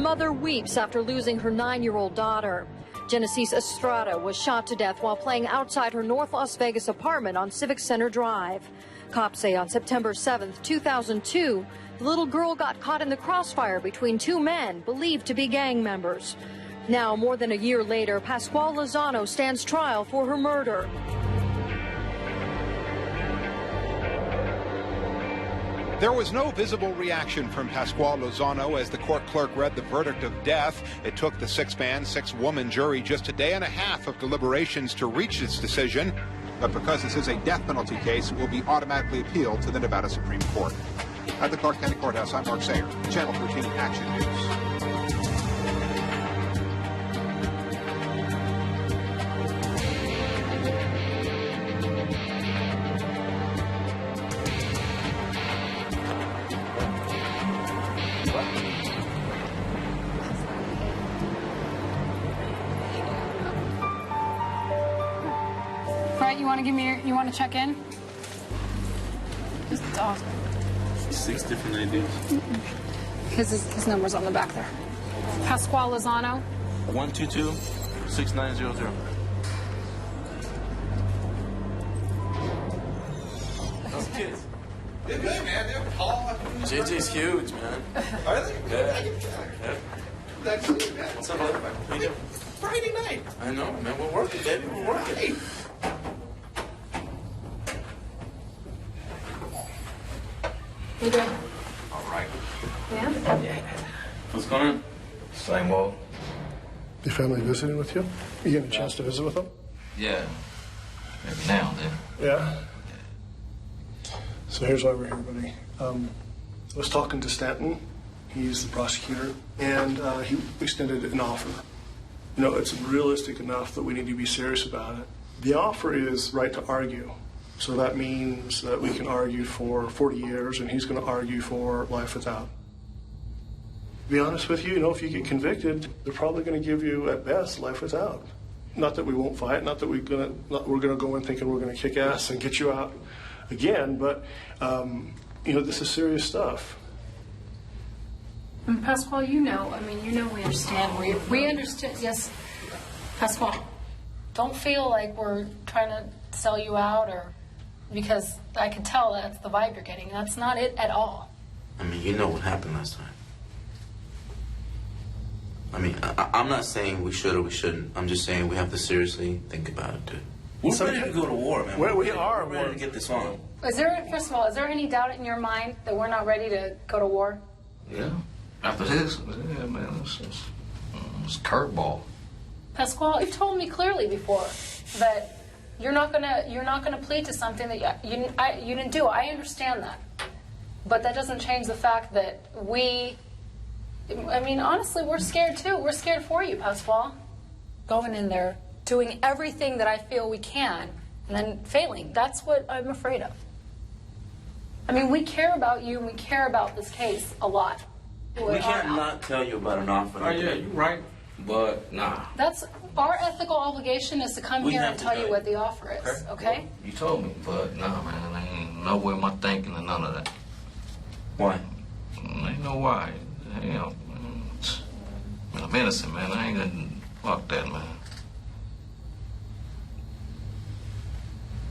mother weeps after losing her 9-year-old daughter. Genesis Estrada was shot to death while playing outside her North Las Vegas apartment on Civic Center Drive. Cops say on September 7th, 2002, the little girl got caught in the crossfire between two men believed to be gang members. Now, more than a year later, Pascual Lozano stands trial for her murder. There was no visible reaction from Pascual Lozano as the court clerk read the verdict of death. It took the 6-man, 6-woman jury just a day and a half of deliberations to reach its decision. But because this is a death penalty case, it will be automatically appealed to the Nevada Supreme Court. At the Clark County Courthouse, I'm Mark Sayer, Channel 13 Action News. You want to check in? Just off. 6 different ideas. His number's on the back there. Pascual Lozano. 122-6900. Those kids. They're good, man. They're tall. JJ's huge, man. Are they? Yeah. That's good, man. What's up, brother? How you doing? Friday night. I know, man. We're working, baby. We're working. Hey. You doing? All right. Yeah? Yeah. What's going on? Same old. Your family visiting with you? You getting a chance to visit with them? Yeah. Maybe now and then. Yeah? So here's why we're here, buddy. I was talking to Stanton. He's the prosecutor. And he extended an offer. You know, it's realistic enough that we need to be serious about it. The offer is right to argue. So that means that we can argue for 40 years, and he's going to argue for life without. To be honest with you, you know, if you get convicted, they're probably going to give you, at best, life without. Not that we won't fight, not that we're going to go in thinking we're going to kick ass and get you out again, but, you know, this is serious stuff. And Pascual, you know we understand. We understand, yes. Pascual, don't feel like we're trying to sell you out or... Because I can tell that's the vibe you're getting. That's not it at all. I mean, you know what happened last time. I mean, I'm not saying we should or we shouldn't. I'm just saying we have to seriously think about it, dude. We're ready to go to war, man. We are. We're ready to get this on. First of all, is there any doubt in your mind that we're not ready to go to war? Yeah. After this, yeah, man, it's curveball. Pascual, you've told me clearly before that you're not gonna plead to something that you didn't do. I understand that, but that doesn't change the fact that honestly, we're scared too. We're scared for you, Pascual. Going in there, doing everything that I feel we can, and then failing. That's what I'm afraid of. I mean, we care about you and we care about this case a lot. We can't not tell you about an offer. Oh yeah, you're right. But nah. That's our ethical obligation is to come here and tell you what the offer is, okay? Well, you told me, but nah, man, I ain't no way my thinking and none of that. Why? Ain't no why. You know, I'm innocent, man. I ain't gonna fuck that, man.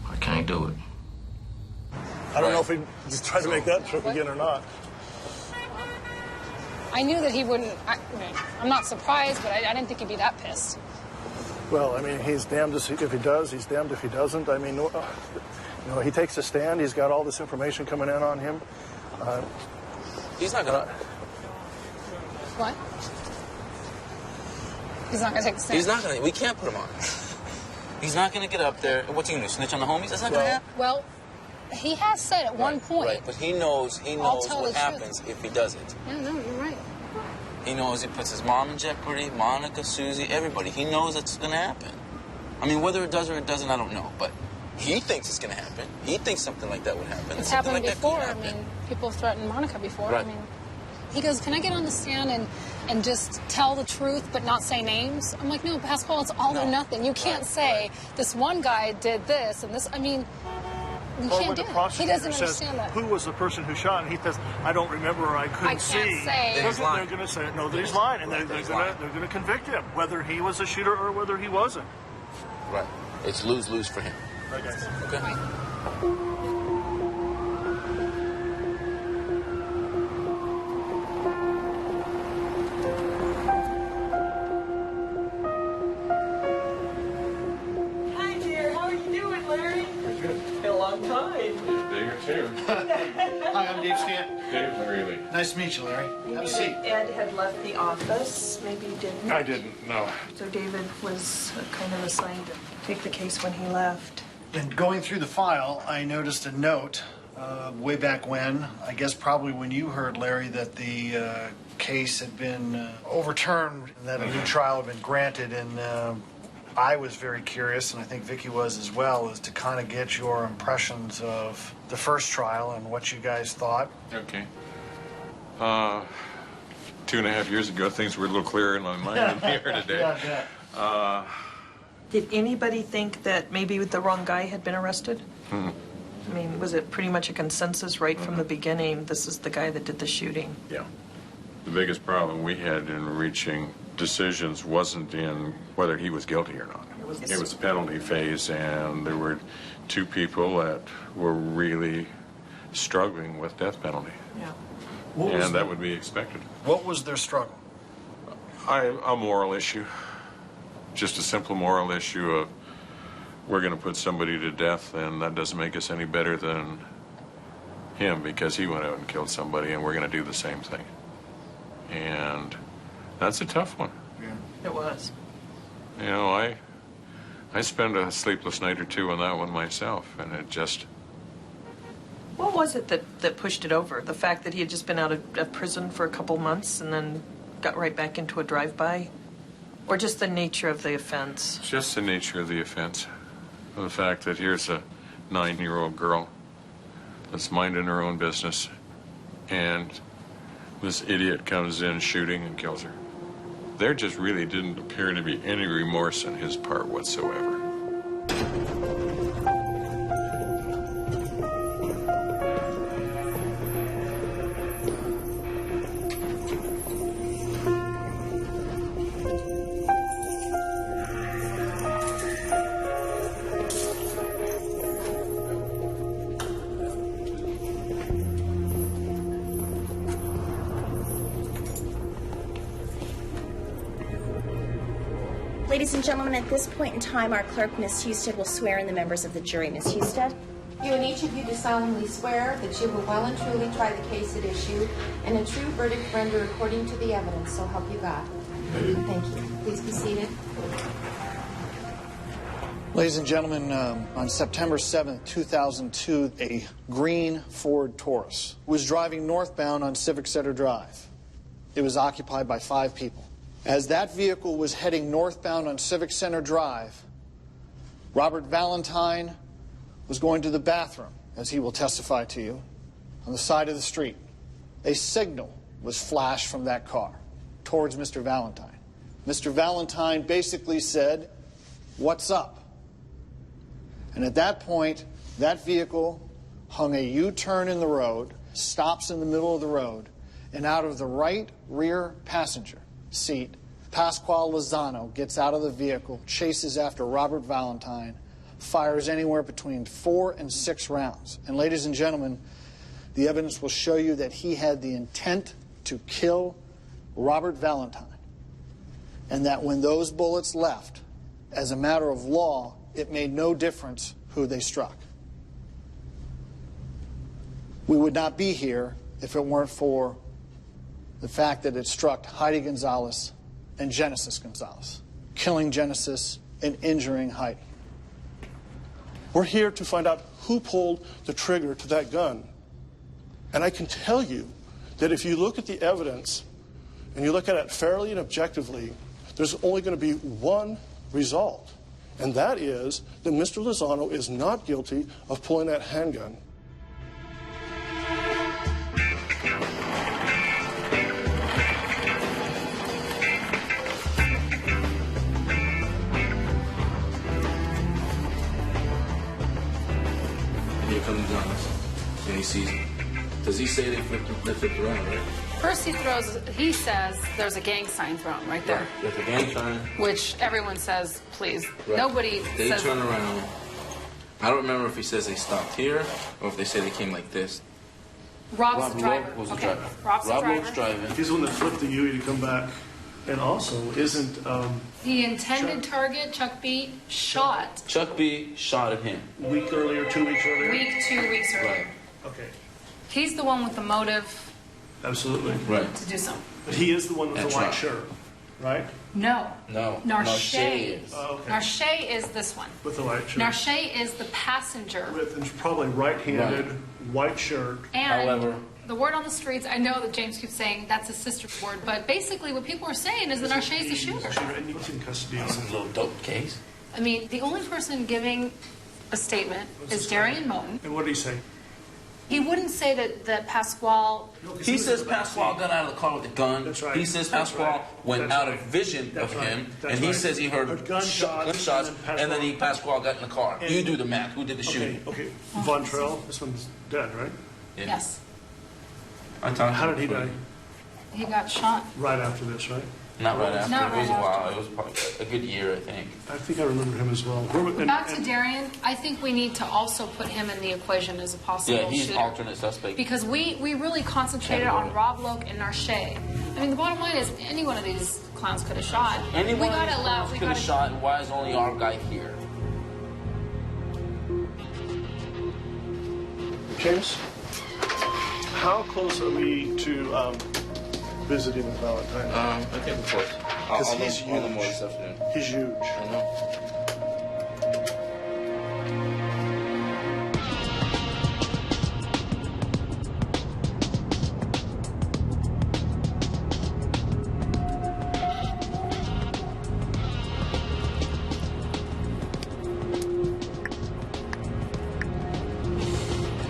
I can't do it. I don't know if he'd just try to make that trip again or not. I knew that he wouldn't. I'm not surprised, but I didn't think he'd be that pissed. Well, I mean, he's damned if he does, he's damned if he doesn't. I mean, you know, he takes a stand. He's got all this information coming in on him. He's not gonna. What? He's not gonna take a stand. He's not gonna. We can't put him on. He's not gonna get up there. What's he gonna do? Snitch on the homies? That's not gonna happen. Well, he has said at one point. Right, but he knows what happens if he does it. Yeah, no, you're right. He knows he puts his mom in jeopardy, Monica, Susie, everybody. He knows it's going to happen. I mean, whether it does or it doesn't, I don't know. But he thinks it's going to happen. He thinks something like that would happen. It's happened before. I mean, people have threatened Monica before. Right. I mean, he goes, can I get on the stand and just tell the truth but not say names? I'm like, no, Pascual, it's all or nothing. You can't say this one guy did this and this. I mean, You Or can't when do the it. prosecutor He doesn't says, understand that. who was the person who shot? And he says, I don't remember, or I couldn't see. say. Then he's lying. They're going to say, no, that he's lying, and they're going to convict him, whether he was a shooter or whether he wasn't. Right. It's lose-lose for him. Okay. Okay. Hi, dear. How are you doing, Larry? Been a long time. Bigger too. Hi, I'm Dave Scant. Dave, really. Nice to meet you, Larry. Have a seat. Ed had left the office. Maybe you didn't. I didn't, no. So David was kind of assigned to take the case when he left. In going through the file, I noticed a note way back when, I guess probably when you heard, Larry, that the case had been overturned and that a new trial had been granted. And I was very curious, and I think Vicky was as well, as to kind of get your impressions of the first trial and what you guys thought. Okay. 2.5 years ago, things were a little clearer in my mind than here today. Yeah. Did anybody think that maybe the wrong guy had been arrested? Hmm. I mean, was it pretty much a consensus right from the beginning? This is the guy that did the shooting. Yeah. The biggest problem we had in reaching decisions wasn't in whether he was guilty or not. It was the penalty phase, and there were 2 people that were really struggling with death penalty. Yeah. And that would be expected. What was their struggle? A moral issue. Just a simple moral issue of we're going to put somebody to death, and that doesn't make us any better than him because he went out and killed somebody, and we're going to do the same thing. And that's a tough one. It was. You know, I spent a sleepless night or 2 on that one myself, and it just... What was it that pushed it over? The fact that he had just been out of prison for a couple months and then got right back into a drive-by? Or just the nature of the offense? Just the nature of the offense. The fact that here's a 9-year-old girl that's minding her own business, and this idiot comes in shooting and kills her. There just really didn't appear to be any remorse on his part whatsoever. Ladies and gentlemen, at this point in time, our clerk, Ms. Husted, will swear in the members of the jury. Ms. Husted? You and each of you do solemnly swear that you will well and truly try the case at issue and a true verdict render according to the evidence, so help you God. Thank you. Please be seated. Ladies and gentlemen, on September 7th, 2002, a green Ford Taurus was driving northbound on Civic Center Drive. It was occupied by 5 people. As that vehicle was heading northbound on Civic Center Drive, Robert Valentine was going to the bathroom, as he will testify to you, on the side of the street. A signal was flashed from that car towards Mr. Valentine. Mr. Valentine basically said, "What's up?" And at that point, that vehicle hung a U-turn in the road, stops in the middle of the road, and out of the right rear passenger seat, Pascual Lozano gets out of the vehicle, chases after Robert Valentine, fires anywhere between 4 and 6 rounds. And ladies and gentlemen, the evidence will show you that he had the intent to kill Robert Valentine, and that when those bullets left, as a matter of law, it made no difference who they struck. We would not be here if it weren't for the fact that it struck Heidi Gonzalez and Genesis Gonzalez, killing Genesis and injuring Heidi. We're here to find out who pulled the trigger to that gun. And I can tell you that if you look at the evidence and you look at it fairly and objectively, there's only going to be one result. And that is that Mr. Lozano is not guilty of pulling that handgun. And here come the guns. And he sees them. Does he say they flipped around, right? First he says there's a gang sign thrown right there. Right. There's a gang sign. Which everyone says, please. Right. Nobody They says... turn around. I don't remember if he says they stopped here or if they say they came like this. Rob's the driver. was the Okay. driver. Rob's the Rob driver. Loeb's driving. He's the one that flipped the U to come back. And also, isn't The intended target, Chuck B, shot Chuck B shot at him. a week earlier, 2 weeks earlier? 2 weeks earlier. Right. Okay, He's the one with the motive absolutely. Right. to do something. But he is the one with That's the white right. shirt, right? No. No. Narche. is. Oh, okay. Narche is this one. With the white shirt. Narche is the passenger. With and probably right-handed, Right. white shirt. And However- the word on the streets, I know that James keeps saying that's his sister's word, but basically what people are saying is that Narche is the shooter. And he was in custody. This is a little dope case. I mean, the only person giving a statement is Darian Moten. And what did he say? He wouldn't say that Pascual... He says Pascual got out of the car with a gun. That's right. He says That's Pascual right. went That's out right. of vision That's of right. him, That's and he right. says he heard gunshots, and then Pascual got in the car. And- You do the math. Who did the shooting? Okay. Von Trail, this one's dead, right? Yeah. Yes. I talked How to did he him. die? He got shot. Right after this, right? Not right after. Not It was right a while. after. It was probably a good year, I think. I think I remember him as well. Back to Darian, I think we need to also put him in the equation as a possible Yeah, he's shooter. alternate suspect. Because we really concentrated on Rob Loke and Narche. I mean, the bottom line is any one of these clowns could have shot. Anyone we gotta allow. could have shot. Why is only our guy here? James, how close are we to visiting with Valentine? I think we're close. Because he's I'll know more huge. this afternoon. He's huge. I know.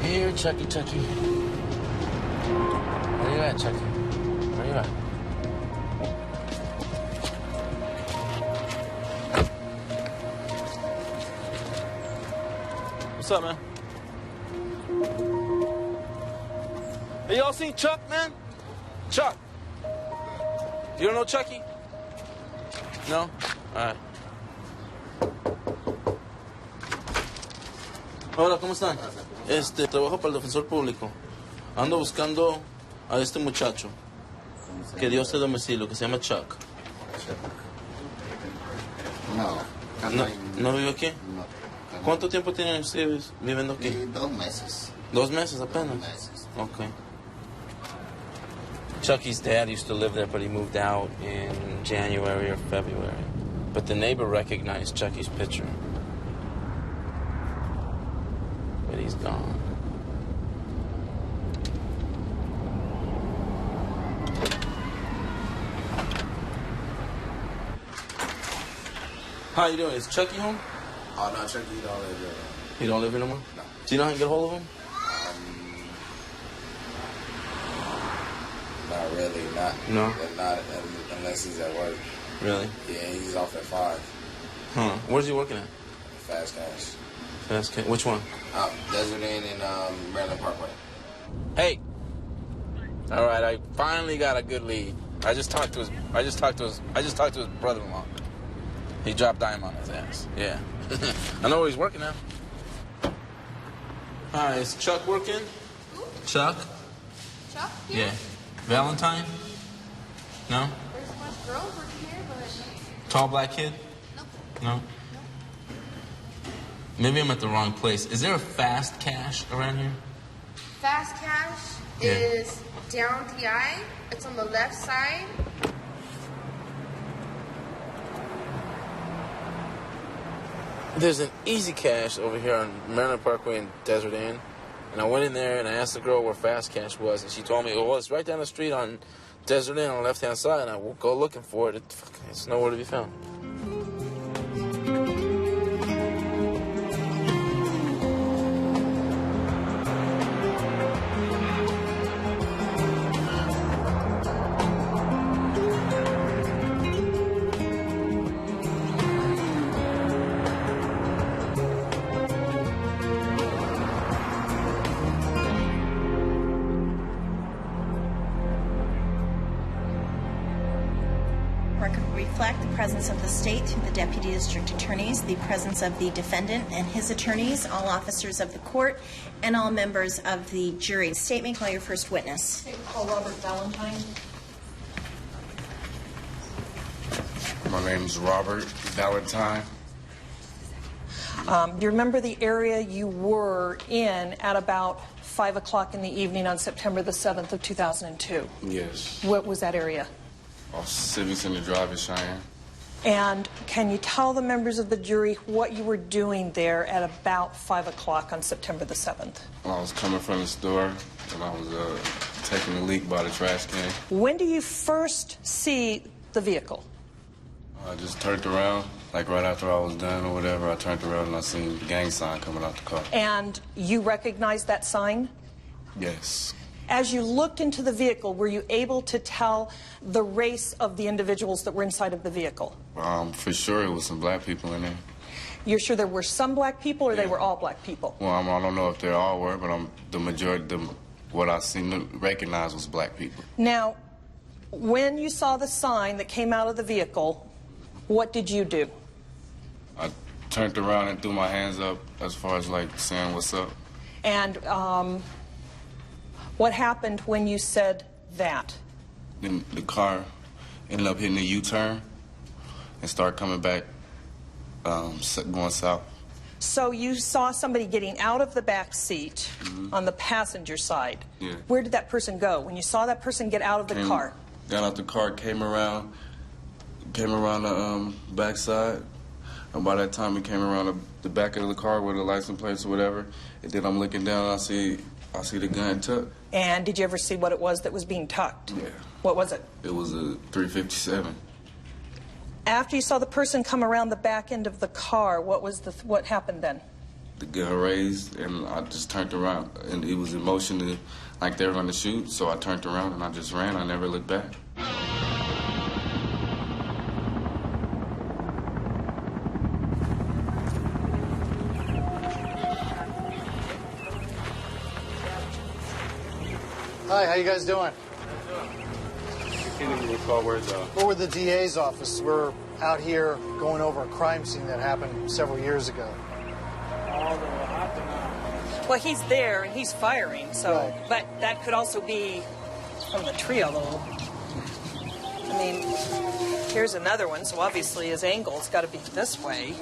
Here, Chucky. Where you at, Chucky? Where you at? What's up, man? Hey, y'all seen Chuck, man? Chuck. You don't know Chucky? No? All right. Hola, ¿cómo están? Trabajo para el defensor público. Ando buscando a este muchacho que dio este domicilio, que se llama Chuck. ¿No vive aquí? No. ¿Cuánto tiempo tienen ustedes viviendo aquí? 2 meses. 2 meses apenas. 2 meses. Okay. Chucky's dad used to live there, but he moved out in January or February. But the neighbor recognized Chucky's picture. But he's gone. How you doing? Is Chucky home? Oh, no, Chucky don't live there. He don't live here no more? No. Do you know how to get a hold of him? Not really. No? Not unless he's at work. Really? Yeah, he's off at 5. Huh. Where's he working at? Fast cash. Fast Cat. Which one? Desert Inn and Maryland Parkway. Hey. All right, I finally got a good lead. I just talked to his brother-in-law. He dropped dime on his ass. Yeah. I know where he's working now. Hi, is Chuck working? Who? Chuck? Chuck? Yeah. Valentine? No? There's one girl working here, but Tall black kid? nope. No? Maybe I'm at the wrong place. Is there a fast cash around here? Fast cash Yeah. is down the eye. It's on the left side. There's an easy cash over here on Maryland Parkway and Desert Inn. And I went in there and I asked the girl where fast cash was. And she told me, oh, it's right down the street on Desert Inn on the left-hand side. And I will go looking for it. It's nowhere to be found. reflect the presence of the state through the deputy district attorneys, the presence of the defendant and his attorneys, all officers of the court, and all members of the jury. Statement, call your first witness. Call Robert Valentine. My name is Robert Valentine. You remember the area you were in at about 5 o'clock in the evening on September the 7th of 2002? Yes. What was that area? Off Civic Center Drive in Cheyenne. And can you tell the members of the jury what you were doing there at about 5 o'clock on September the 7th? I was coming from the store, and I was taking a leak by the trash can. When do you first see the vehicle? I just turned around, like right after I was done or whatever. I turned around and I seen the gang sign coming out the car. And you recognized that sign? Yes. As you looked into the vehicle, were you able to tell the race of the individuals that were inside of the vehicle? For sure it was some black people in there. You're sure there were some black people, or they were all black people? Well, I don't know if they all were, but the majority, what I seemed to recognize was black people. Now, when you saw the sign that came out of the vehicle, what did you do? I turned around and threw my hands up as far as like saying what's up. And what happened when you said that? Then the car ended up hitting a U-turn and started coming back, going south. So you saw somebody getting out of the back seat on the passenger side. Yeah. Where did that person go? When you saw that person get out of the car? Got out the car, came around the backside. And by that time, he came around the back of the car with the license plates or whatever. And then I'm looking down, and I see the gun tucked. And did you ever see what it was that was being tucked? Yeah. What was it? It was a .357. After you saw the person come around the back end of the car, what happened then? The gun raised, and I just turned around, and it was in motion like they were going to shoot. So I turned around and I just ran. I never looked back. Hi, how you guys doing? We're with the DA's office. We're out here going over a crime scene that happened several years ago. Well, he's there and he's firing, so... Right. But that could also be from the tree, although... I mean, here's another one, so obviously his angle's got to be this way.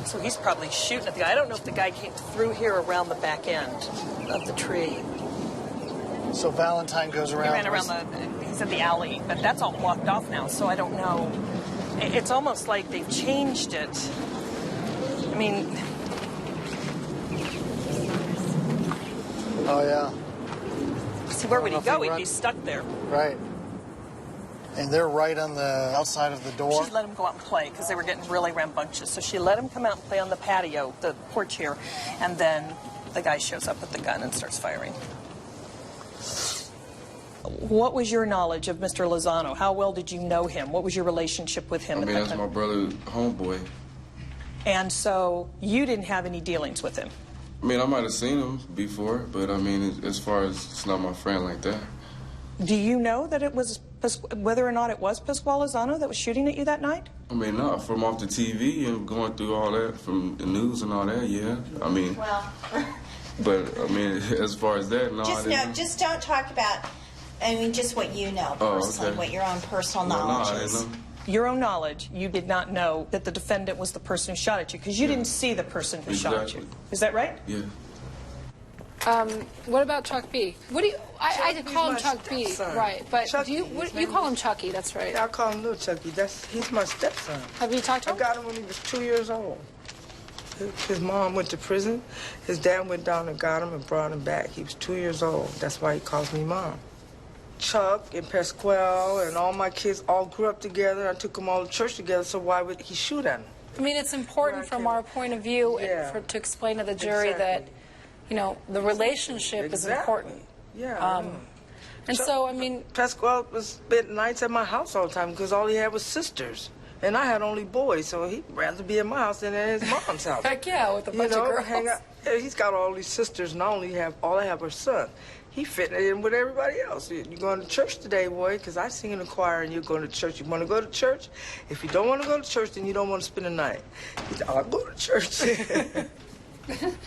So he's probably shooting at the guy. I don't know if the guy came through here around the back end of the tree. So Valentine goes around... He ran around he's in the alley, but that's all blocked off now, so I don't know. It's almost like they've changed it. I mean... Oh, yeah. See, where would he go? He'd be stuck there. Right. And they're right on the outside of the door? She let him go out and play because they were getting really rambunctious. So she let him come out and play on the patio, the porch here, and then the guy shows up with the gun and starts firing. What was your knowledge of Mr. Lozano? How well did you know him? What was your relationship with him? I mean, that's my brother, homeboy. And so you didn't have any dealings with him? I mean, I might have seen him before, but I mean, as far as it's not my friend like that. Do you know that it was, whether or not it was Pascual Lozano that was shooting at you that night? I mean, not from off the TV and going through all that, from the news and all that, yeah. I mean, Well... but, I mean, as far as that, no, I didn't. Just don't talk about, I mean, just what you know personally, what your own personal knowledge is. Your own knowledge, you did not know that the defendant was the person who shot at you, because you didn't see the person who shot at you. Is that right? Yeah. What about Chuck B? What do you? I call him Chuck B, right? But Chucky, you call him Chucky? That's right. Yeah, I call him Little Chucky. He's my stepson. Have you talked to him? I got him when he was 2 years old. His mom went to prison. His dad went down and got him and brought him back. He was 2 years old. That's why he calls me Mom. Chuck and Pascual and all my kids all grew up together. I took them all to church together, so why would he shoot at them? I mean, it's important from our point of view to explain to the jury that, you know, the relationship is important. Yeah. And Chuck, so, I mean... Pascual spent nights at my house all the time because all he had was sisters. And I had only boys, so he'd rather be at my house than at his mom's house. Heck yeah, with a bunch of girls. Hang out. Yeah, he's got all these sisters, and all I have are sons. He fitting it in with everybody else. You going to church today, boy? Because I sing in the choir, and you're going to church. You want to go to church? If you don't want to go to church, then you don't want to spend the night. He said, I'll go to church.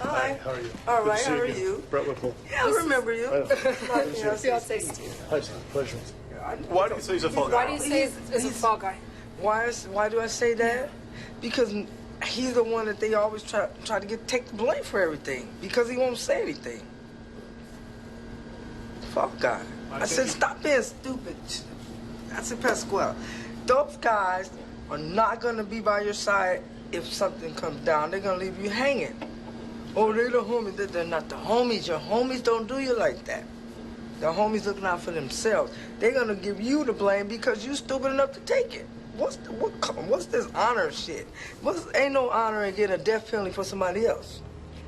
Hi. How are you? All Good right, to see how are again. you? Brett Whipple. Yeah, I remember you. Hi, pleasure. Why do you say he's a fall guy? Why do you say he's a fall guy? Why do I say that? Because he's the one that they always try to take the blame for everything because he won't say anything. Fuck guy. I said, stop being stupid. I said, Pascual, those guys are not going to be by your side if something comes down. They're going to leave you hanging. Oh, they're the homies. They're not the homies. Your homies don't do you like that. The homies looking out for themselves. They're going to give you the blame because you stupid enough to take it. What's this honor shit? Ain't no honor in getting a death penalty for somebody else.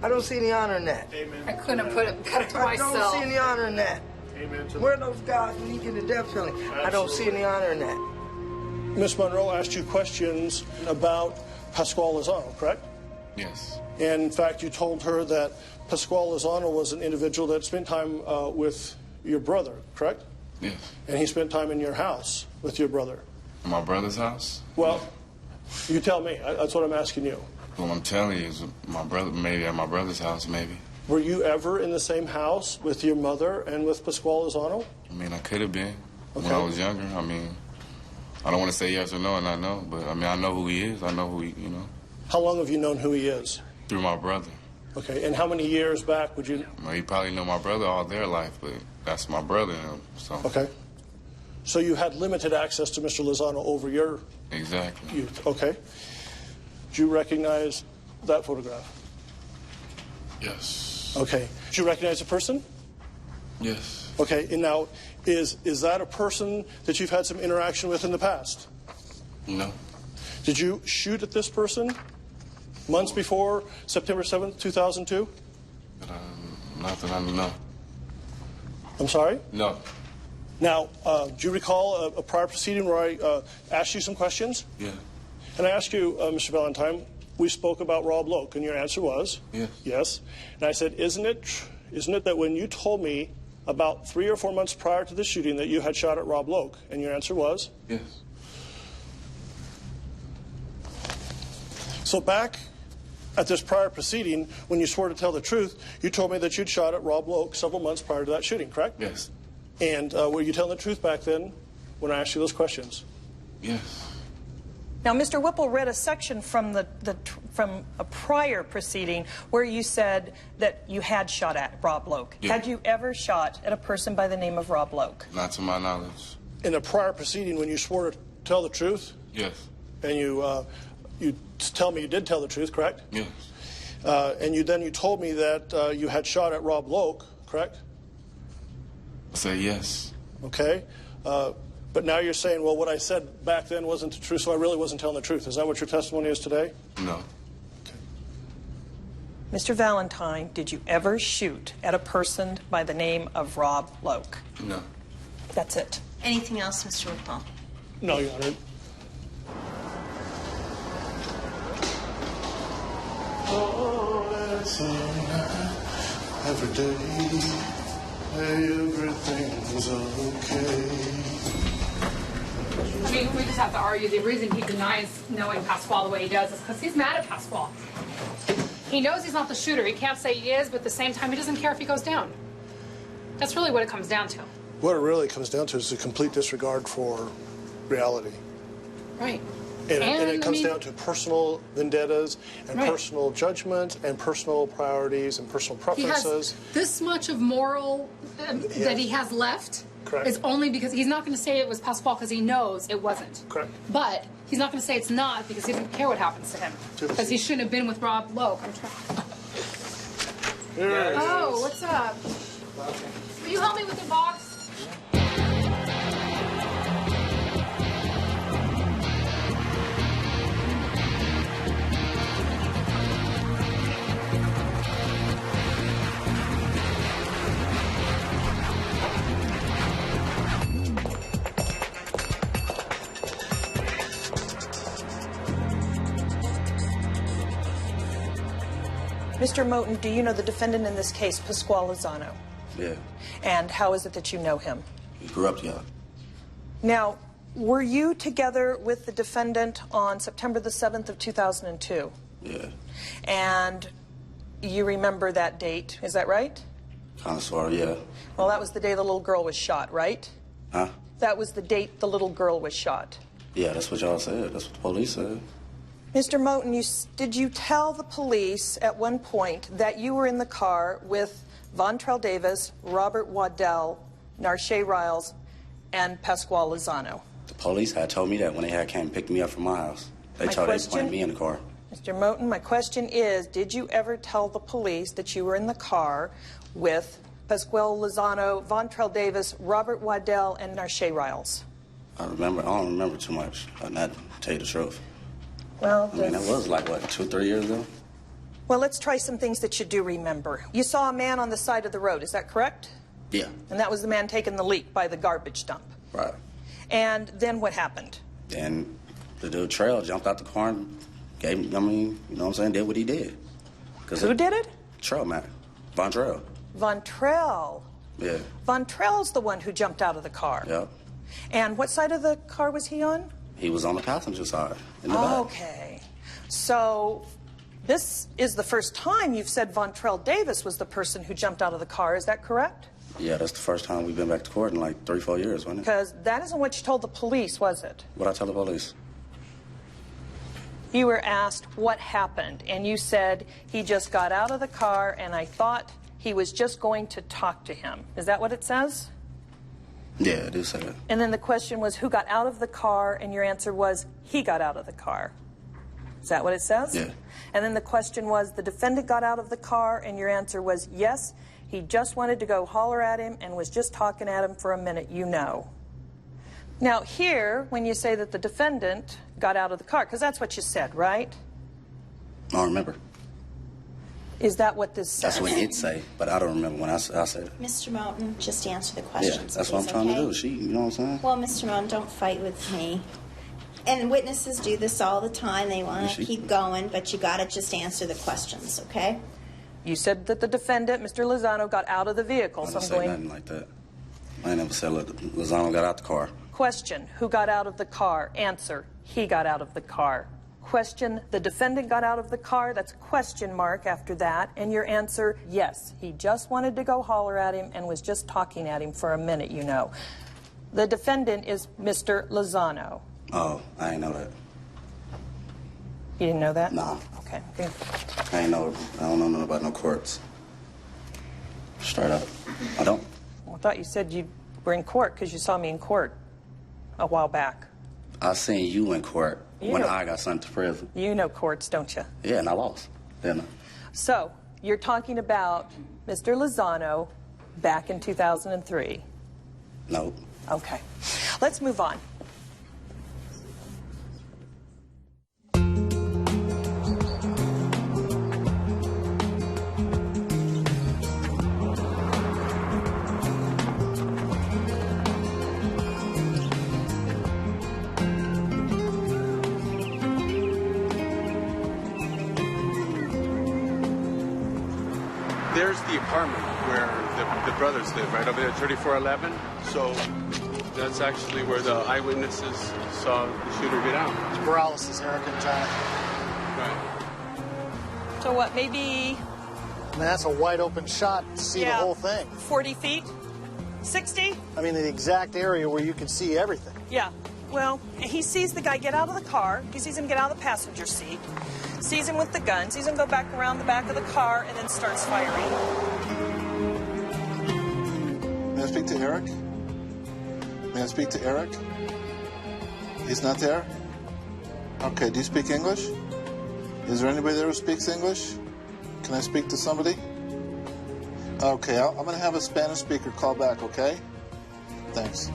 I don't see any honor in that. Amen. I couldn't put it better myself. I don't see any honor in that. Amen. Where are those guys when you get a death penalty? Absolutely. I don't see any honor in that. Miss Monroe asked you questions about Pascual Lozano, correct? Yes. And in fact, you told her that Pascual Lozano was an individual that spent time with your brother, correct? Yes. And he spent time in your house with your brother. In my brother's house? Well, you tell me. That's what I'm asking you. Well, I'm telling you, is my brother, maybe at my brother's house, maybe. Were you ever in the same house with your mother and with Pascual Lozano? I mean, I could have been when I was younger. I mean, I don't want to say yes or no, and I know, but I mean, I know who he is. I know who he, How long have you known who he is? Through my brother. Okay, and how many years back would you... Well, he probably know my brother all their life, but that's my brother, so... Okay. So you had limited access to Mr. Lozano over your... Exactly. Youth. Okay. Do you recognize that photograph? Yes. Okay. Do you recognize the person? Yes. Okay, and now, is that a person that you've had some interaction with in the past? No. Did you shoot at this person months before September 7th, 2002? Not that I know. I'm sorry? No. Now, do you recall a prior proceeding where I asked you some questions? Yeah. And I asked you, Mr. Valentine, we spoke about Rob Loke, and your answer was? Yes. Yes. And I said, isn't it that when you told me about 3 or 4 months prior to the shooting that you had shot at Rob Loke? And your answer was? Yes. So back at this prior proceeding, when you swore to tell the truth, you told me that you'd shot at Rob Loke several months prior to that shooting, correct? Yes. And were you telling the truth back then when I asked you those questions? Yes. Now, Mr. Whipple read a section from from a prior proceeding where you said that you had shot at Rob Loke. Yeah. Had you ever shot at a person by the name of Rob Loke? Not to my knowledge. In a prior proceeding, when you swore to tell the truth? Yes. And you tell me you did tell the truth, correct? Yes. And you told me that you had shot at Rob Loke, correct? I say yes. Okay. But now you're saying, well, what I said back then wasn't the truth, so I really wasn't telling the truth. Is that what your testimony is today? No. Okay. Mr. Valentine, did you ever shoot at a person by the name of Rob Loke? No. That's it. Anything else, Mr. Whipple? No, Your Honor. Oh, it's every day, everything's okay. I mean, we just have to argue the reason he denies knowing Pascual the way he does is because he's mad at Pascual. He knows he's not the shooter. He can't say he is, but at the same time, he doesn't care if he goes down. That's really what it comes down to. What it really comes down to is a complete disregard for reality. Right. And it comes down to personal vendettas and Right. personal judgment and personal priorities and personal He has preferences. this much of moral that he has left. Correct. Is only because he's not going to say it was Pascual because he knows it wasn't. Correct. But he's not going to say it's not because he doesn't care what happens to him. Because he shouldn't have been with Rob Loke. I'm trying. Oh, what's up? Will you help me with the box? Mr. Mr. Moten, do you know the defendant in this case, Pascual Lozano? Yeah. And how is it that you know him? We grew up together. Now, were you together with the defendant on September the 7th of 2002? Yeah. And you remember that date, is that right? Kind of, sort of, yeah. Well, that was the day the little girl was shot, right? Huh? That was the date the little girl was shot. Yeah, that's what y'all said. That's what the police said. Mr. Moten, did you tell the police at one point that you were in the car with Vontrell Davis, Robert Waddell, Narshe Riles, and Pascual Lozano? The police had told me that when they had came and picked me up from my house. They pointed me in the car. Mr. Moten, my question is, did you ever tell the police that you were in the car with Pascual Lozano, Vontrell Davis, Robert Waddell, and Narshe Riles? I don't remember too much. Not to tell you the truth. Well, I mean, that was like, what, 2-3 years ago? Well, let's try some things that you do remember. You saw a man on the side of the road, is that correct? Yeah. And that was the man taking the leak by the garbage dump. Right. And then what happened? Then the dude Trail jumped out the car and gave him, I mean, you know what I'm saying, did what he did. Who did it? Trail, man. Vontrell. Vontrell. Yeah. Vontrell's the one who jumped out of the car. Yep. And what side of the car was he on? He was on the passenger side, in the back. Okay. So this is the first time you've said Vontrell Davis was the person who jumped out of the car, is that correct? Yeah, that's the first time we've been back to court in like 3-4 years, wasn't it? Because that isn't what you told the police, was it? What'd I tell the police? You were asked what happened, and you said he just got out of the car and I thought he was just going to talk to him. Is that what it says? Yeah, it did say that. And then the question was who got out of the car, and your answer was he got out of the car. Is that what it says? Yeah. And then the question was the defendant got out of the car, and your answer was yes, he just wanted to go holler at him and was just talking at him for a minute, you know. Now here, when you say that the defendant got out of the car, because that's what you said, right? I don't remember. Is that what this says? That's what it say, but I don't remember when I said it. Mr. Moten, just answer the questions. Yeah, that's what I'm trying to do. You know what I'm saying? Well, Mr. Moten, don't fight with me. And witnesses do this all the time. They want to keep going, but you got to just answer the questions, okay? You said that the defendant, Mr. Lozano, got out of the vehicle. I didn't say nothing like that. I never said Lozano got out the car. Question, who got out of the car? Answer, he got out of the car. Question, the defendant got out of the car? That's a question mark after that. And your answer, yes, he just wanted to go holler at him and was just talking at him for a minute, you know. The defendant is Mr. Lozano. Oh, I didn't know that. You didn't know that? Nah. Okay. I don't know nothing about no courts. Straight up. I don't. Well, I thought you said you were in court because you saw me in court a while back. I seen you in court when I got sent to prison. You know courts, don't you? Yeah, and I lost, didn't I? So, you're talking about Mr. Lozano back in 2003? No. Okay. Let's move on. There's the apartment where the brothers live, right over there, 3411. So that's actually where the eyewitnesses saw the shooter get out. It's Morales' Eric and John. Right. So what, maybe... I mean, that's a wide open shot to see the whole thing. 40 feet? 60? I mean, the exact area where you can see everything. Yeah. Well, he sees the guy get out of the car. He sees him get out of the passenger seat. Sees him with the gun. Sees him go back around the back of the car and then starts firing. May I speak to Eric? May I speak to Eric? He's not there? Okay, do you speak English? Is there anybody there who speaks English? Can I speak to somebody? Okay, I'm going to have a Spanish speaker call back, okay? Thanks.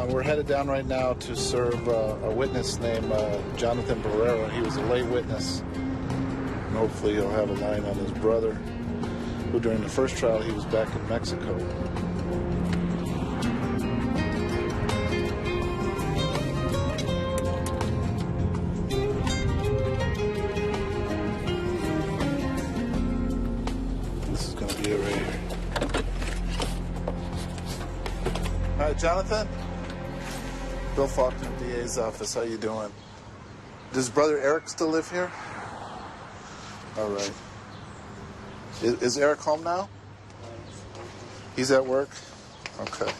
We're headed down right now to serve a witness named Jonathan Barrera. He was a lay witness. And hopefully he'll have a line on his brother, who during the first trial he was back in Mexico. Jonathan? Bill Faulkner, DA's office. How you doing? Does brother Eric still live here? All right. Is Eric home now? He's at work? Okay.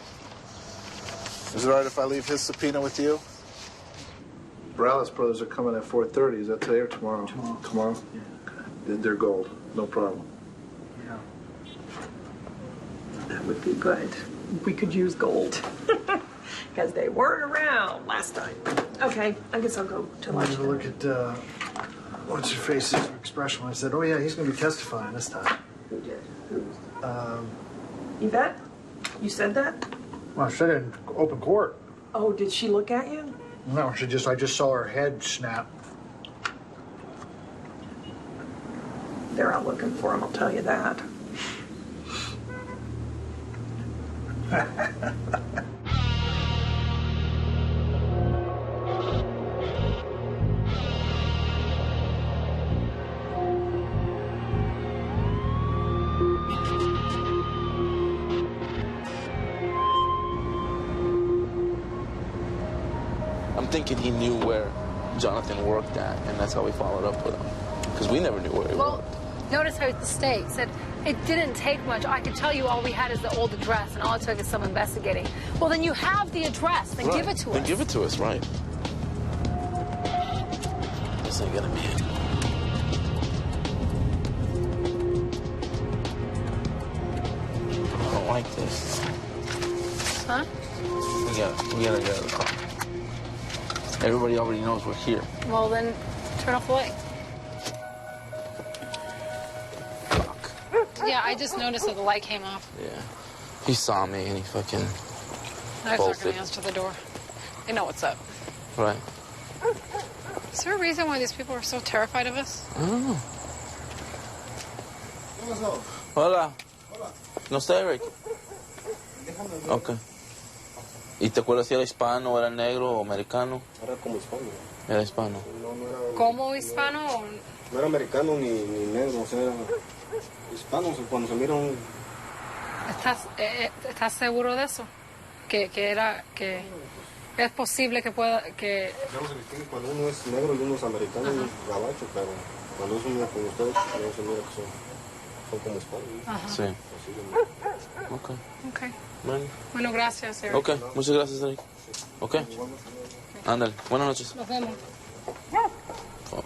Is it all right if I leave his subpoena with you? Morales brothers are coming at 4:30. Is that today or tomorrow? Tomorrow? Yeah. Okay. They're gold. No problem. Yeah. That would be good. We could use gold. Because they weren't around last time. Okay, I guess I'll go to lunch. Have a look at what's her face's expression when I said, "Oh yeah, he's going to be testifying this time." Who did? Yvette? You said that? Well, I said it in open court. Oh, did she look at you? No, I just saw her head snap. They're out looking for him, I'll tell you that. I'm thinking he knew where Jonathan worked at, and that's how we followed up with him. Because we never knew where he worked. Notice how the state said it didn't take much. I could tell you all we had is the old address, and all it took is some investigating. Well, then you have the address. Then give it to us. Then give it to us, right. This ain't gonna be it. I don't like this. Huh? We gotta get out of the car. Everybody already knows we're here. Well, then turn off the light. Yeah, I just noticed that the light came off. Yeah. He saw me and he fucking I'm not bolted. going to answer the door. They know what's up. Right. Is there a reason why these people are so terrified of us? I don't know. Hola. No sé, Eric. Okay. ¿Y te acuerdas si era hispano, era negro o americano? Era como hispano. Era hispano. No era... ¿Como hispano? No era americano ni negro, o sea, era hispano. Cuando se miran... ¿Estás seguro de eso? Que es posible que pueda... que... No se distingue cuando uno es negro y uno es americano y gabacho, pero cuando es uno como ustedes, no se mira que son como hispanos. Ajá. Sí. Ok. Ok. Bueno, gracias, Eric. Ok, muchas gracias, Eric. Ok. Ándale, buenas noches. Nos vemos. Fuck.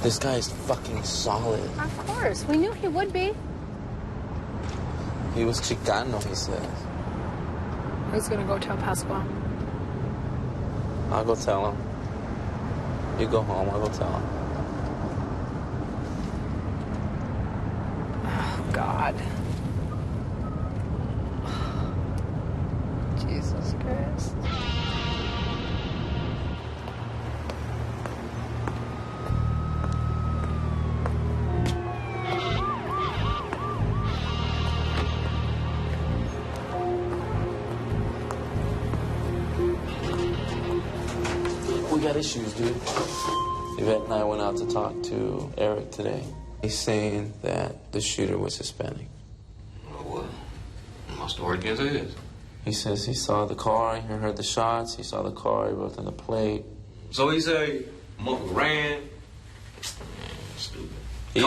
This guy is fucking solid. Of course. We knew he would be. He was Chicano, he says. Who's going to go tell Pascual? I'll go tell him. You go home, I'll go tell him. Oh, God. Jesus Christ. We got issues, dude. Ivette and I went out to talk to Eric today. He's saying that the shooter was Hispanic. Well, my story against his. He says he saw the car, he heard the shots, he saw the car, he wrote on the plate. So he say, mother ran. Stupid. He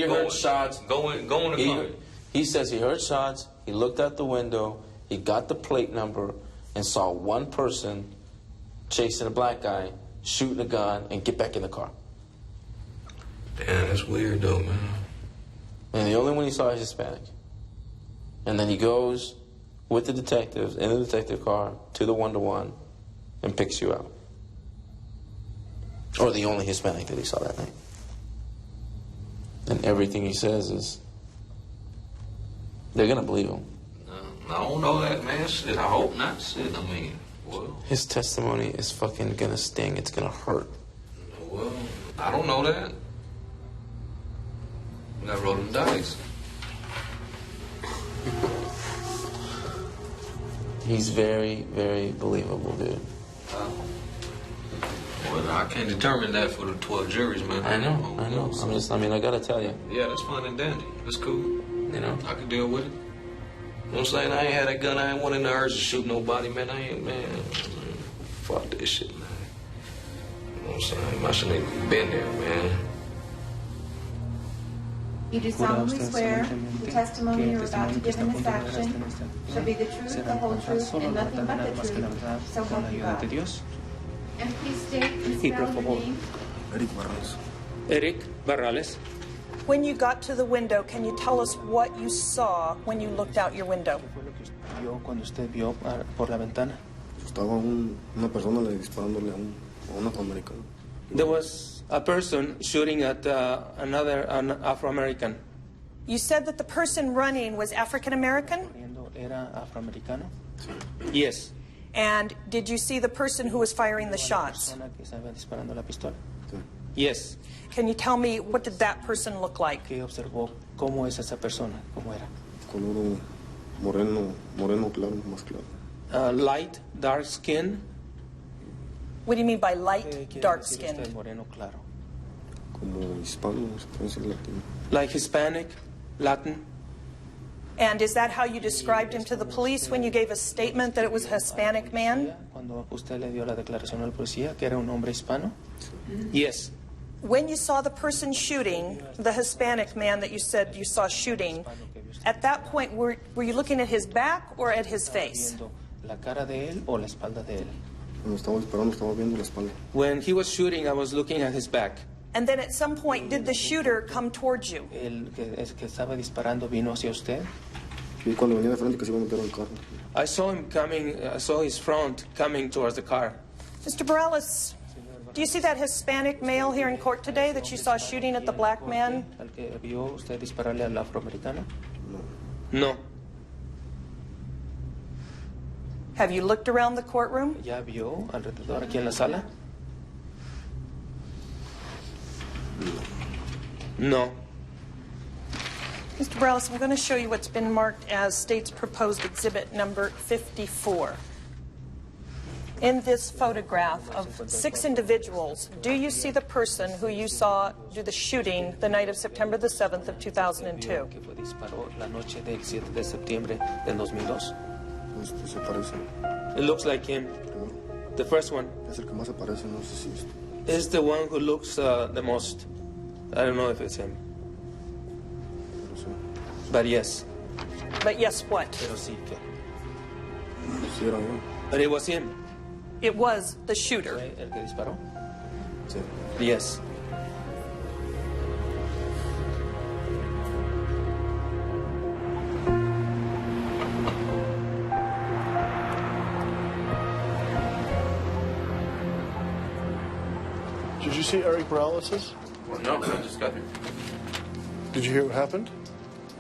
heard shots. Going to come. He says he heard shots, he looked out the window, he got the plate number, and saw one person chasing a black guy, shooting a gun, and get back in the car. Damn, that's weird though, man. And the only one he saw is Hispanic. And then he goes with the detectives in the detective car to the 1-to-1 and picks you out. Or the only Hispanic that he saw that night. And everything he says is, they're gonna believe him. I don't know that, man. Shit, I hope not. Shit, I mean, well. His testimony is fucking gonna sting. It's gonna hurt. Well, I don't know that. I rolled them dice. He's very, very believable, dude. Well, I can't determine that for the 12 juries, man. I know. I gotta tell you. Yeah, that's fine and dandy. That's cool. You know? I can deal with it. know what I'm saying? I ain't had that gun. I ain't want in the urge to shoot nobody, man. Man. Fuck this shit, man. You know what I'm saying? I shouldn't even been there, man. You do solemnly swear the testimony you're about to give in this action shall be the truth, the whole truth, and nothing but the truth, so help you God. And please state and spell your name. Eric Barrales. When you got to the window, can you tell us what you saw when you looked out your window? Cuando usted vio por la ventana. Estaba una persona disparándole a un afroamericano. There was a person shooting at an Afro-American. You said that the person running was African-American? Era afroamericano? Yes. And did you see the person who was firing the shots? Yes. Can you tell me, what did that person look like? ¿Qué observó? ¿Cómo es esa persona? ¿Cómo era? Color moreno claro, más claro. Light, dark skin. What do you mean by light, dark skin? Moreno claro. Como hispano, latino. Like Hispanic, Latin. And is that how you described him to the police when you gave a statement that it was a Hispanic man? Cuando usted le dio la declaración al policía que era un hombre hispano? Yes. When you saw the person shooting, the Hispanic man that you said you saw shooting, at that point, were you looking at his back or at his face? La cara de él o la espalda de él? Cuando estaba disparando, estaba viendo la espalda. When he was shooting, I was looking at his back. And then at some point, did the shooter come towards you? El que estaba disparando vino hacia usted. Y cuando venía de frente que se iba a meter al carro. I saw him coming. I saw his front coming towards the car. Mr. Morales, do you see that Hispanic male here in court today that you saw shooting at the black man? ¿Al que vio usted dispararle al afroamericano? No. Have you looked around the courtroom? ¿Ya vio alrededor aquí en la sala? No. Mr. Morales, I'm going to show you what's been marked as State's Proposed Exhibit number 54. In this photograph of 6 individuals, do you see the person who you saw do the shooting the night of September the 7th of 2002? It looks like him. The first one. Is the one who looks the most. I don't know if it's him. But yes. But yes, what? Pero sí que. But it was him. It was the shooter. ¿El que disparó? Sí. Yes. Did you see Eric Morales'? Well, no, I just got here. Did you hear what happened?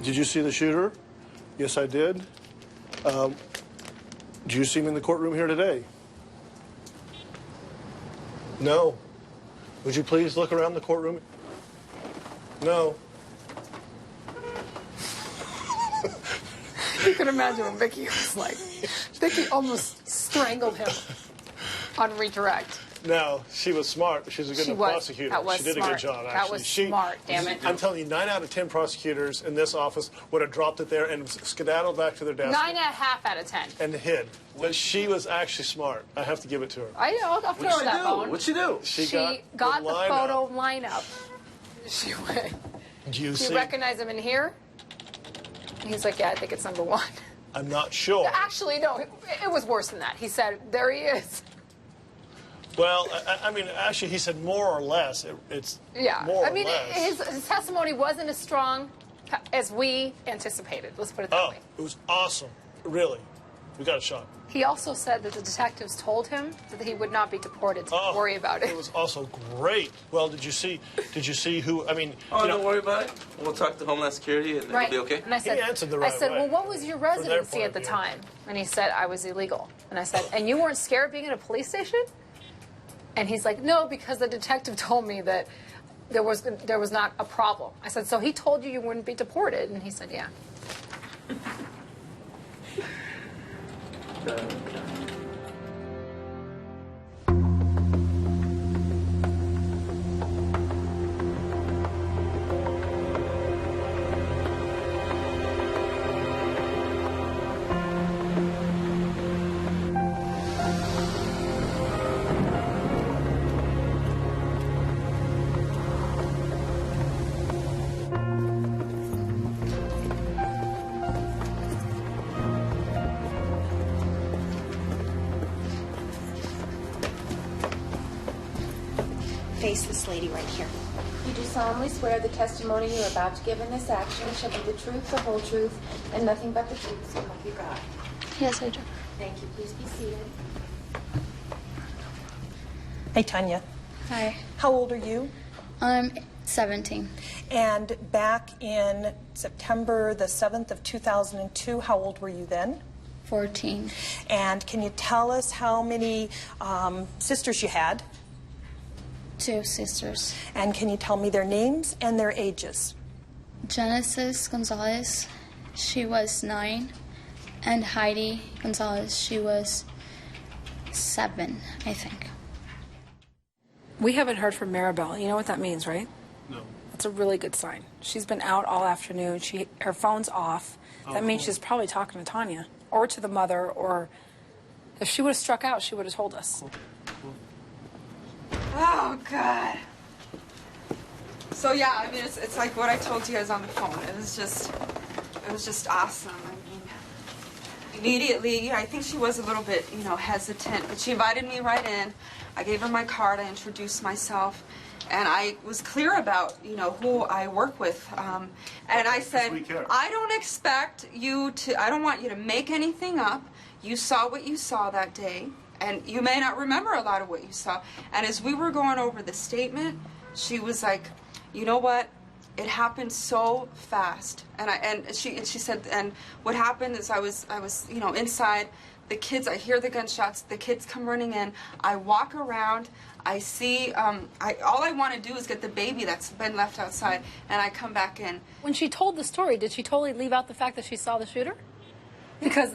Did you see the shooter? Yes, I did. Do you see him in the courtroom here today? No. Would you please look around the courtroom? No. You can imagine what Vicky was like. Vicky almost strangled him on redirect. No, she was smart. She's a good prosecutor. That was she did smart. a good job, actually. That was smart, damn it. I'm telling you, 9 out of 10 prosecutors in this office would have dropped it there and skedaddled back to their desk. 9.5 out of 10. And hid. But she was actually smart. I have to give it to her. I know. I'll throw her that bone. What'd she do? She got the photo lineup. She went. You see? Recognize him in here? And he's like, yeah, I think it's number 1. I'm not sure. Actually, no. It was worse than that. He said, there he is. Well, I mean, actually, he said more or less. It's more or less. His testimony wasn't as strong as we anticipated. Let's put it that way. It was awesome. Really. We got a shot. He also said that the detectives told him that he would not be deported, so don't worry about it. It was also great. Well, did you see who, I mean... don't worry about it. We'll talk to Homeland Security and it'll be okay. And I said, he answered the right way. well, what was your residency at the time? And he said, I was illegal. And I said, and you weren't scared being in a police station? And he's like, no, because the detective told me that there was not a problem. I said, so he told you wouldn't be deported? And he said, yeah. face this lady right here. You do solemnly swear the testimony you are about to give in this action shall be the truth, the whole truth, and nothing but the truth, so help you God. Yes, I do. Thank you. Please be seated. Hey, Tanya. Hi. How old are you? I'm 17. And back in September the 7th of 2002, how old were you then? 14. And can you tell us how many sisters you had? 2 sisters. And can you tell me their names and their ages? Genesis Gonzalez, she was 9. And Heidi Gonzalez, she was 7, I think. We haven't heard from Maribel. You know what that means, right? No. That's a really good sign. She's been out all afternoon. Her phone's off. That means she's probably talking to Tanya or to the mother, or if she would have struck out, she would have told us. Oh, God. So, yeah, I mean, it's like what I told you guys on the phone. It was just awesome. I mean, immediately, I think she was a little bit, hesitant, but she invited me right in. I gave her my card. I introduced myself. And I was clear about, who I work with. And I said, I don't expect you to, I don't want you to make anything up. You saw what you saw that day. And you may not remember a lot of what you saw. And as we were going over the statement, she was like, you know what? It happened so fast. And she said, and what happened is I was inside. The kids, I hear the gunshots. The kids come running in. I walk around. I see. All I want to do is get the baby that's been left outside, and I come back in. When she told the story, did she totally leave out the fact that she saw the shooter? Because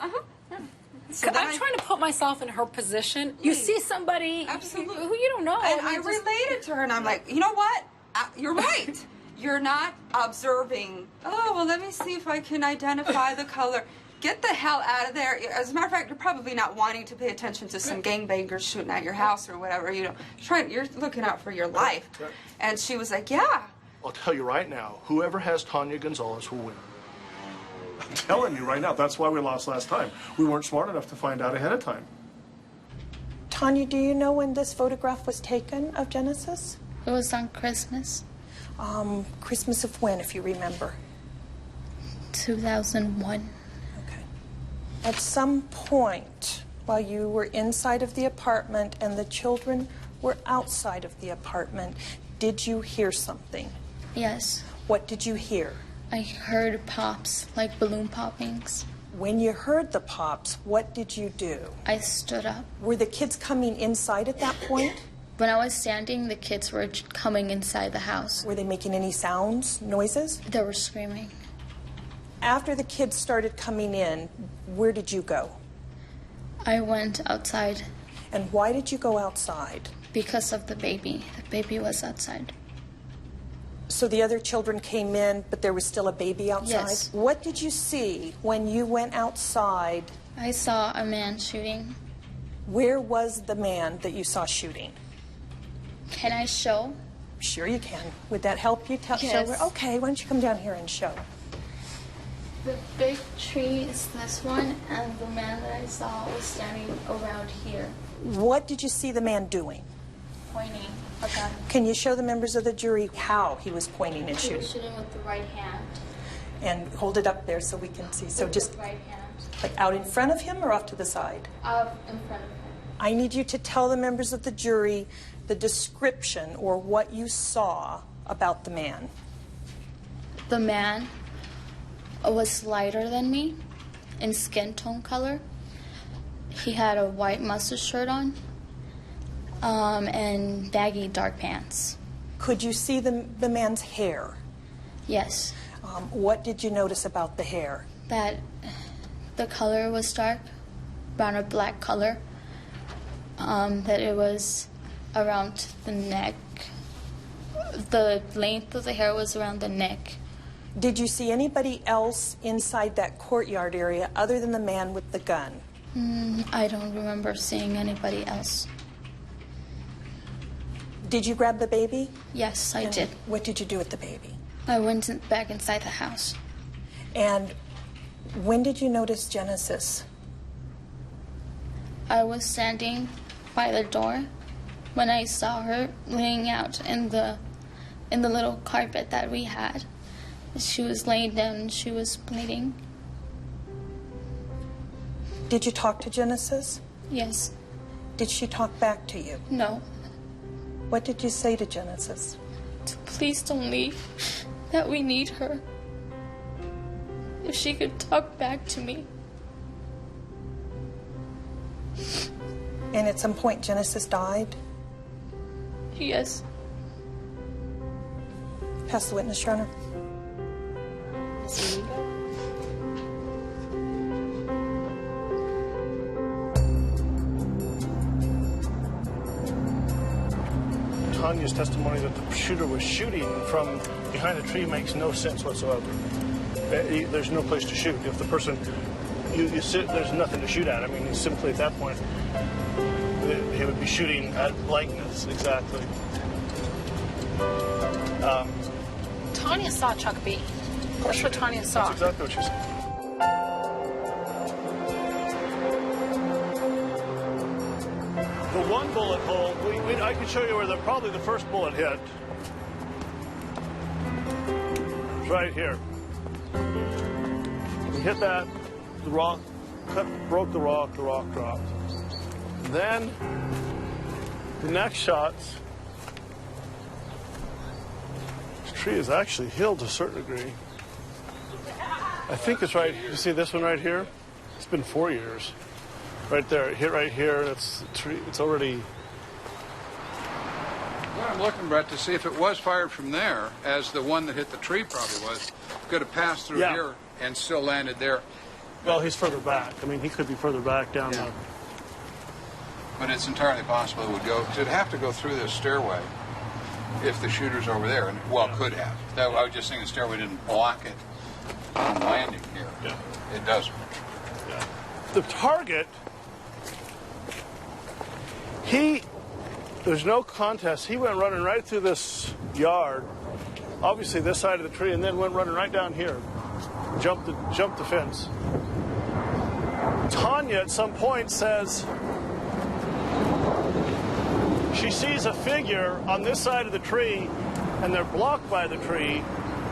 So I'm trying to put myself in her position. You see somebody who you don't know. And I related to her, and I'm like, you know what? You're right. You're not observing. Oh, well, let me see if I can identify the color. Get the hell out of there. As a matter of fact, you're probably not wanting to pay attention to some gangbangers shooting at your house or whatever. You're looking out for your life. And she was like, yeah. I'll tell you right now, whoever has Tanya Gonzalez will win. I'm telling you right now, that's why we lost last time. We weren't smart enough to find out ahead of time. Tanya, do you know when this photograph was taken of Genesis? It was on Christmas. Christmas of when, if you remember? 2001. At some point, while you were inside of the apartment and the children were outside of the apartment, did you hear something? Yes. What did you hear? I heard pops, like balloon poppings. When you heard the pops, what did you do? I stood up. Were the kids coming inside at that point? When I was standing, the kids were coming inside the house. Were they making any sounds, noises? They were screaming. After the kids started coming in, where did you go? I went outside. And why did you go outside? Because of the baby. The baby was outside. So the other children came in, but there was still a baby outside? Yes. What did you see when you went outside? I saw a man shooting. Where was the man that you saw shooting? Can I show? Sure you can. Would that help you show Yes. where? Okay, why don't you come down here and show? The big tree is this one, and the man that I saw was standing around here. What did you see the man doing? Pointing a gun. Can you show the members of the jury how he was pointing and He shooting? was shooting with the right hand. And hold it up there so we can see. So With just the right hand. like out in front of him or off to the side? Up in front of him. I need you to tell the members of the jury the description or what you saw about the man. The man was lighter than me in skin tone color. He had a white mustard shirt on and baggy dark pants. Could you see the man's hair? Yes. What did you notice about the hair? That the color was dark, brown or black color. That it was around the neck. The length of the hair was around the neck. Did you see anybody else inside that courtyard area other than the man with the gun? I don't remember seeing anybody else. Did you grab the baby? Yes, I did. What did you do with the baby? I went back inside the house. And when did you notice Genesis? I was standing by the door when I saw her laying out in the little carpet that we had. She was laying down and she was bleeding. Did you talk to Genesis? Yes. Did she talk back to you? No. What did you say to Genesis? Please don't leave. That we need her. If she could talk back to me. And at some point, Genesis died? Yes. Pass the witness, Your Honor. Tanya's testimony that the shooter was shooting from behind the tree makes no sense whatsoever. There's no place to shoot. If the person, you sit, there's nothing to shoot at. I mean, simply at that point, he would be shooting at blankness, exactly. Tanya saw Chuck B. That's what Tanya saw. That's exactly what she said. The one bullet hole, I can show you where probably the first bullet hit. It's right here. We hit that, the rock, broke the rock dropped. Then, the next shots, this tree is actually healed to a certain degree. I think it's right, you see this one right here? It's been 4 years. Right there, hit right here, that's the tree, it's already... Well, I'm looking, Brett, to see if it was fired from there, as the one that hit the tree probably was. Could have passed through here and still landed there. Well, he's further back. I mean, he could be further back down the... But it's entirely possible it would go. It'd have to go through this stairway if the shooter's over there. And, well, could have. I was just saying the stairway didn't block it from landing here. Yeah. It doesn't. Yeah. The target, there's no contest. He went running right through this yard, obviously this side of the tree, and then went running right down here. Jumped the fence. Tanya at some point says she sees a figure on this side of the tree, and they're blocked by the tree,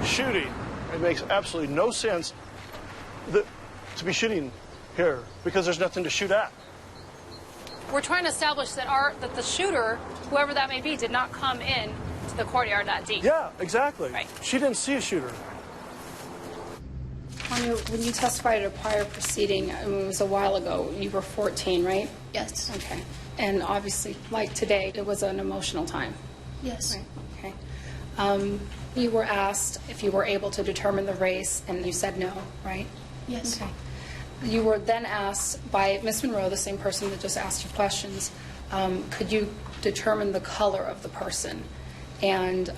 shooting. It makes absolutely no sense to be shooting here because there's nothing to shoot at. We're trying to establish that the shooter, whoever that may be, did not come in to the courtyard that deep. Yeah, exactly. Right. She didn't see a shooter. Tanya, when you testified at a prior proceeding, I mean, it was a while ago, you were 14, right? Yes. Okay. And obviously, like today, it was an emotional time. Yes. Right. Okay. You were asked if you were able to determine the race, and you said no, right? Yes. Okay. You were then asked by Ms. Monroe, the same person that just asked you questions, could you determine the color of the person? And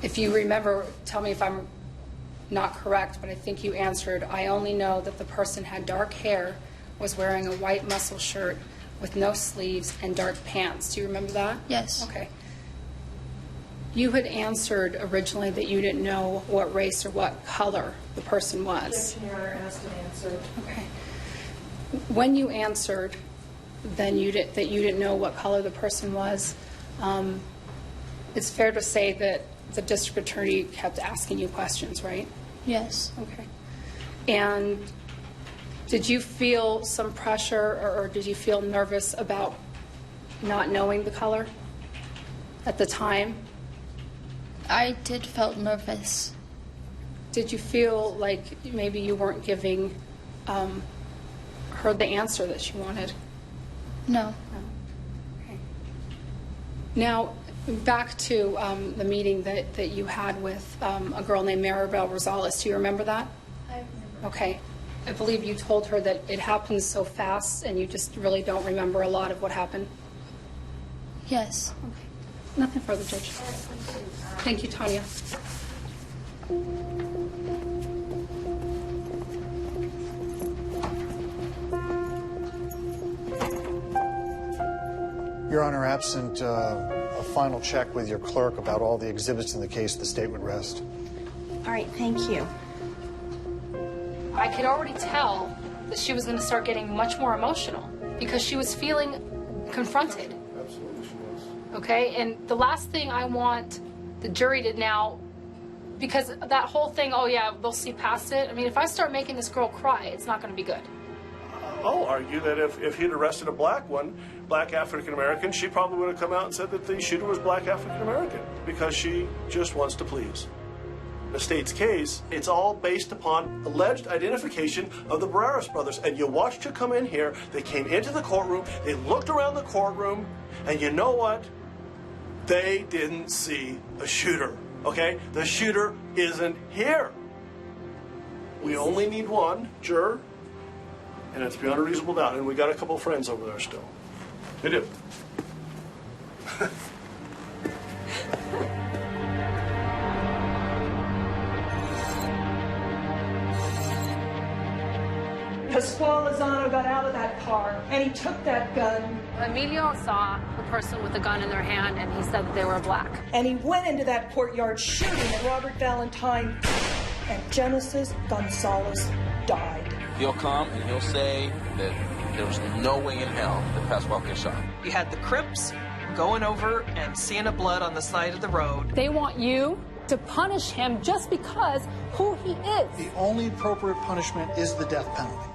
if you remember, tell me if I'm not correct, but I think you answered, I only know that the person had dark hair, was wearing a white muscle shirt with no sleeves and dark pants. Do you remember that? Yes. Okay. You had answered originally that you didn't know what race or what color the person was. Asked and answered. Okay. When you answered, then that you didn't know what color the person was, it's fair to say that the district attorney kept asking you questions, right? Yes. Okay. And did you feel some pressure or did you feel nervous about not knowing the color at the time? I did felt nervous. Did you feel like maybe you weren't giving her the answer that she wanted? No. Okay. Now, back to the meeting that you had with a girl named Maribel Rosales. Do you remember that? I remember. Okay. I believe you told her that it happened so fast and you just really don't remember a lot of what happened. Yes. Okay. Nothing further, Judge. Thank you, Tanya. Your Honor, absent a final check with your clerk about all the exhibits in the case, the state would rest. All right, thank you. I could already tell that she was going to start getting much more emotional because she was feeling confronted. Okay? And the last thing I want the jury to now, because that whole thing, oh yeah, they'll see past it. I mean, if I start making this girl cry, it's not going to be good. I'll argue that if he'd arrested a black African American, she probably would have come out and said that the shooter was black African American because she just wants to please. In the state's case, it's all based upon alleged identification of the Barreras brothers. And you watched her come in here, they came into the courtroom, they looked around the courtroom, and you know what? They didn't see a shooter, okay? The shooter isn't here. We only need one juror, and it's beyond a reasonable doubt. And we got a couple of friends over there still. We do. Pascual Lozano got out of that car and he took that gun. Emilio saw the person with a gun in their hand and he said that they were black. And he went into that courtyard shooting at Robert Valentine, and Genesis Gonzalez died. He'll come and he'll say that there was no way in hell that Pascual got shot. You had the Crips going over and seeing the blood on the side of the road. They want you to punish him just because who he is. The only appropriate punishment is the death penalty.